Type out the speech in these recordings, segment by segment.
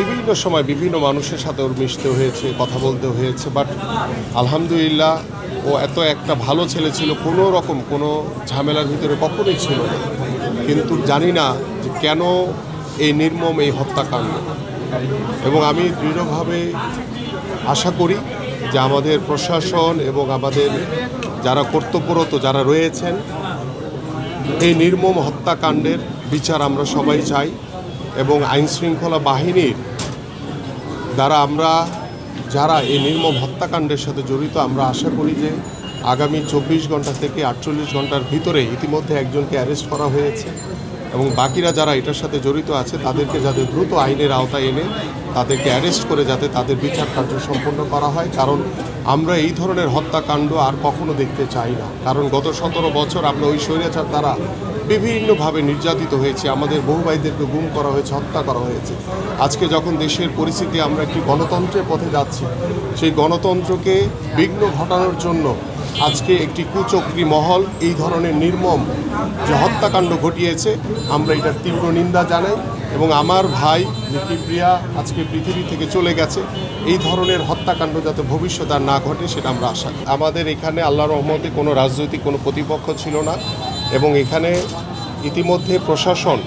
বিভিন্ন সময় বিভিন্ন মানুষের সাথে ওর মিশতে হয়েছে, কথা বলতে হয়েছে, বাট আলহামদুলিল্লাহ ও এত একটা ভালো ছেলে ছিল, কোনো রকম কোনো ঝামেলার ভিতরে কখনোই ছিল না। কিন্তু জানি না যে কেন এই নির্মম এই হত্যাকাণ্ড, এবং আমি দৃঢ়ভাবে আশা করি যে আমাদের প্রশাসন এবং আমাদের যারা কর্তব্যরত যারা রয়েছেন, এই নির্মম হত্যাকাণ্ডের বিচার আমরা সবাই চাই। এবং আইনশৃঙ্খলা বাহিনীর দ্বারা যারা এই নির্মম হত্যাকাণ্ডের সাথে জড়িত, আমরা আশা করি যে আগামী 24 ঘন্টা থেকে 48 ঘন্টার ভিতরে ইতিমধ্যে একজনকে অ্যারেস্ট করা হয়েছে, এবং বাকিরা যারা এটার সাথে জড়িত আছে তাদেরকে যাতে দ্রুত আইনের আওতায় এনে তাদেরকে অ্যারেস্ট করে যাতে তাদের বিচার কার্য সম্পন্ন করা হয়। কারণ আমরা এই ধরনের হত্যাকাণ্ড আর কখনো দেখতে চাই না। কারণ গত 17 বছর আমরা ওই স্বৈরাচার দ্বারা বিভিন্নভাবে নির্যাতিত হয়েছে, আমাদের বহু ভাইদেরকে গুম করা হয়েছে, হত্যা করা হয়েছে। আজকে যখন দেশের পরিস্থিতি আমরা একটি গণতন্ত্রের পথে যাচ্ছি, সেই গণতন্ত্রকে বিঘ্ন ঘটানোর জন্য আজকে একটি কুচক্রী মহল এই ধরনের নির্মম যে হত্যাকাণ্ড ঘটিয়েছে, আমরা এটার তীব্র নিন্দা জানাই। এবং আমার ভাই নিকিপ্রিয়া আজকে পৃথিবী থেকে চলে গেছে, এই ধরনের হত্যাকাণ্ড যাতে ভবিষ্যতে আর না ঘটে সেটা আমরা আশা করি। আমাদের এখানে আল্লাহর রহমতে কোনো রাজনৈতিক কোনো প্রতিপক্ষ ছিল না, এবং এখানে ইতিমধ্যে প্রশাসন,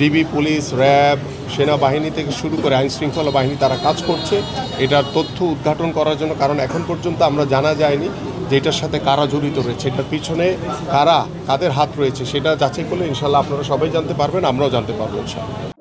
ডিবি, পুলিশ, র্যাব, সেনাবাহিনী থেকে শুরু করে আইনশৃঙ্খলা বাহিনী তারা কাজ করছে এটার তথ্য উদ্ঘাটন করার জন্য। কারণ এখন পর্যন্ত আমরা জানা যায়নি যে এটার সাথে কারা জড়িত রয়েছে, এটার পিছনে কাদের হাত রয়েছে, সেটা যাচাই করলে ইনশাল্লাহ আপনারা সবাই জানতে পারবেন, আমরাও জানতে পারবো ইনশাল্লাহ।